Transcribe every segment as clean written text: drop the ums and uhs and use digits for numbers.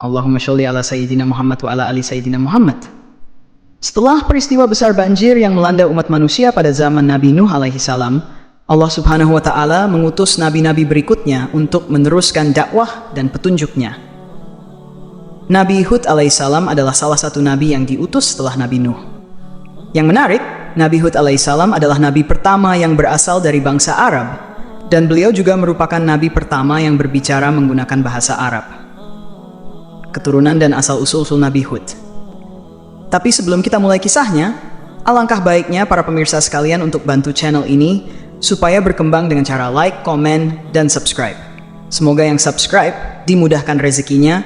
Allahumma sholli ala Sayyidina Muhammad wa ala ali Sayyidina Muhammad. Setelah peristiwa besar banjir yang melanda umat manusia pada zaman Nabi Nuh alaihi salam, Allah subhanahu wa ta'ala mengutus nabi-nabi berikutnya untuk meneruskan dakwah dan petunjuknya. Nabi Hud alaihi salam adalah salah satu nabi yang diutus setelah Nabi Nuh. Yang menarik, Nabi Hud alaihi salam adalah nabi pertama yang berasal dari bangsa Arab, dan beliau juga merupakan nabi pertama yang berbicara menggunakan bahasa Arab. Keturunan dan asal-usul Nabi Hud. Tapi sebelum kita mulai kisahnya, alangkah baiknya para pemirsa sekalian untuk bantu channel ini supaya berkembang dengan cara like, komen, dan subscribe. Semoga yang subscribe dimudahkan rezekinya,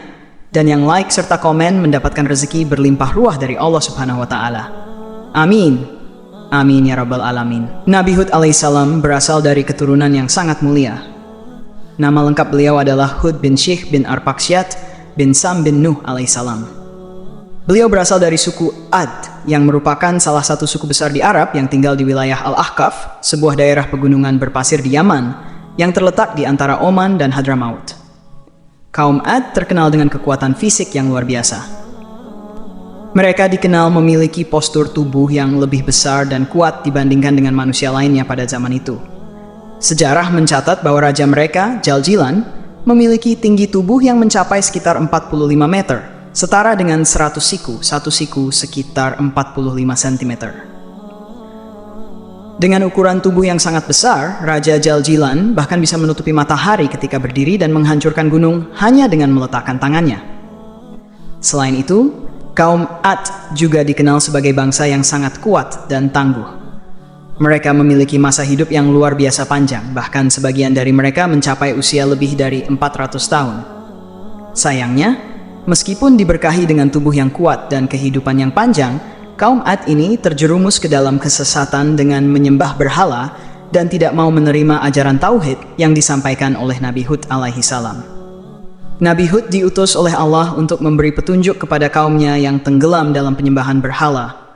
dan yang like serta komen mendapatkan rezeki berlimpah ruah dari Allah subhanahu wa ta'ala. Amin. Amin ya rabbal alamin. Nabi Hud alaihissalam berasal dari keturunan yang sangat mulia. Nama lengkap beliau adalah Hud bin Syih bin Arpaksyad bin Sam bin Nuh alaihissalam. Beliau berasal dari suku Ad, yang merupakan salah satu suku besar di Arab yang tinggal di wilayah Al-Ahqaf, sebuah daerah pegunungan berpasir di Yaman, yang terletak di antara Oman dan Hadramaut. Kaum Ad terkenal dengan kekuatan fisik yang luar biasa. Mereka dikenal memiliki postur tubuh yang lebih besar dan kuat dibandingkan dengan manusia lainnya pada zaman itu. Sejarah mencatat bahwa raja mereka, Jaljilan, memiliki tinggi tubuh yang mencapai sekitar 45 meter, setara dengan 100 siku, satu siku sekitar 45 cm. Dengan ukuran tubuh yang sangat besar, Raja Jaljilan bahkan bisa menutupi matahari ketika berdiri dan menghancurkan gunung hanya dengan meletakkan tangannya. Selain itu, kaum Ad juga dikenal sebagai bangsa yang sangat kuat dan tangguh. Mereka memiliki masa hidup yang luar biasa panjang, bahkan sebagian dari mereka mencapai usia lebih dari 400 tahun. Sayangnya, meskipun diberkahi dengan tubuh yang kuat dan kehidupan yang panjang, kaum Ad ini terjerumus ke dalam kesesatan dengan menyembah berhala dan tidak mau menerima ajaran tauhid yang disampaikan oleh Nabi Hud alaihi salam. Nabi Hud diutus oleh Allah untuk memberi petunjuk kepada kaumnya yang tenggelam dalam penyembahan berhala.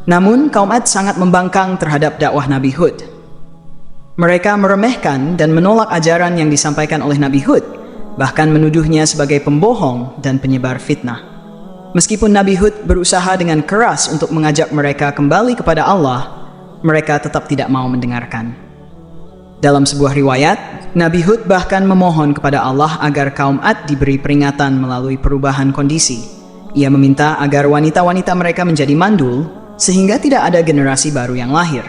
Namun, kaum Ad sangat membangkang terhadap dakwah Nabi Hud. Mereka meremehkan dan menolak ajaran yang disampaikan oleh Nabi Hud, bahkan menuduhnya sebagai pembohong dan penyebar fitnah. Meskipun Nabi Hud berusaha dengan keras untuk mengajak mereka kembali kepada Allah, mereka tetap tidak mau mendengarkan. Dalam sebuah riwayat, Nabi Hud bahkan memohon kepada Allah agar kaum Ad diberi peringatan melalui perubahan kondisi. Ia meminta agar wanita-wanita mereka menjadi mandul, sehingga tidak ada generasi baru yang lahir.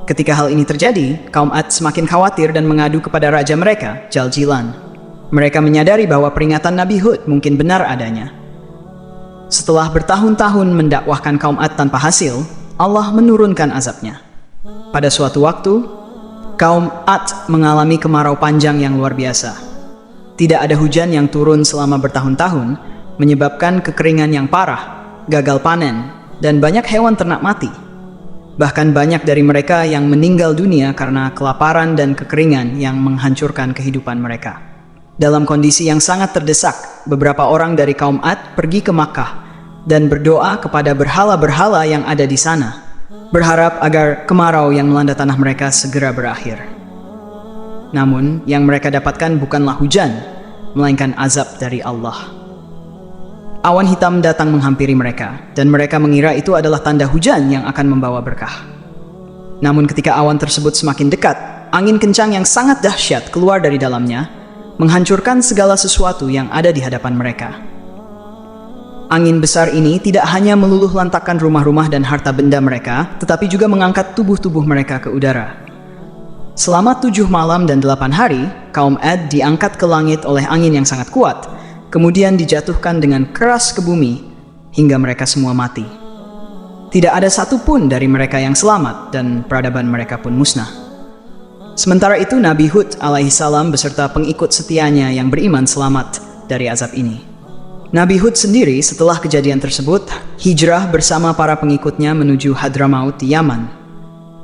Ketika hal ini terjadi, kaum Ad semakin khawatir dan mengadu kepada raja mereka, Jaljilan. Mereka menyadari bahwa peringatan Nabi Hud mungkin benar adanya. Setelah bertahun-tahun mendakwahkan kaum Ad tanpa hasil, Allah menurunkan azabnya. Pada suatu waktu, kaum Ad mengalami kemarau panjang yang luar biasa. Tidak ada hujan yang turun selama bertahun-tahun, menyebabkan kekeringan yang parah, gagal panen, dan banyak hewan ternak mati. Bahkan banyak dari mereka yang meninggal dunia karena kelaparan dan kekeringan yang menghancurkan kehidupan mereka. Dalam kondisi yang sangat terdesak, beberapa orang dari kaum Ad pergi ke Makkah dan berdoa kepada berhala-berhala yang ada di sana, berharap agar kemarau yang melanda tanah mereka segera berakhir. Namun, yang mereka dapatkan bukanlah hujan, melainkan azab dari Allah. Awan hitam datang menghampiri mereka, dan mereka mengira itu adalah tanda hujan yang akan membawa berkah. Namun ketika awan tersebut semakin dekat, angin kencang yang sangat dahsyat keluar dari dalamnya, menghancurkan segala sesuatu yang ada di hadapan mereka. Angin besar ini tidak hanya meluluh lantakkan rumah-rumah dan harta benda mereka, tetapi juga mengangkat tubuh-tubuh mereka ke udara. Selama 7 malam dan 8 hari, kaum Ad diangkat ke langit oleh angin yang sangat kuat, kemudian dijatuhkan dengan keras ke bumi, hingga mereka semua mati. Tidak ada satupun dari mereka yang selamat, dan peradaban mereka pun musnah. Sementara itu, Nabi Hud alaihissalam beserta pengikut setianya yang beriman selamat dari azab ini. Nabi Hud sendiri setelah kejadian tersebut, hijrah bersama para pengikutnya menuju Hadramaut di Yaman.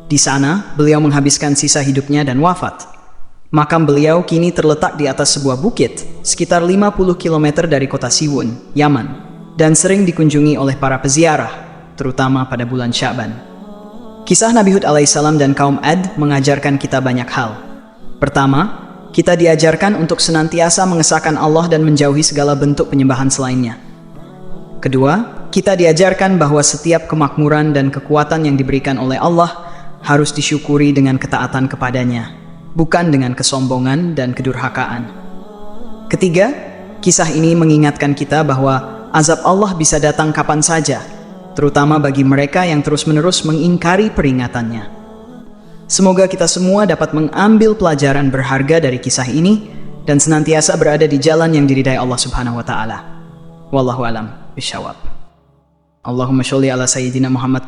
Di sana, beliau menghabiskan sisa hidupnya dan wafat. Makam beliau kini terletak di atas sebuah bukit, sekitar 50 km dari kota Siwun, Yaman, dan sering dikunjungi oleh para peziarah, terutama pada bulan Sya'ban. Kisah Nabi Hud alaihissalam dan kaum Ad mengajarkan kita banyak hal. Pertama, kita diajarkan untuk senantiasa mengesahkan Allah dan menjauhi segala bentuk penyembahan selainnya. Kedua, kita diajarkan bahwa setiap kemakmuran dan kekuatan yang diberikan oleh Allah harus disyukuri dengan ketaatan kepadanya, bukan dengan kesombongan dan kedurhakaan. Ketiga, kisah ini mengingatkan kita bahwa azab Allah bisa datang kapan saja, terutama bagi mereka yang terus-menerus mengingkari peringatannya. Semoga kita semua dapat mengambil pelajaran berharga dari kisah ini dan senantiasa berada di jalan yang diridai Allah Subhanahu wa taala. Wallahu alam bishawab. Allahumma sholli ala sayyidina Muhammad.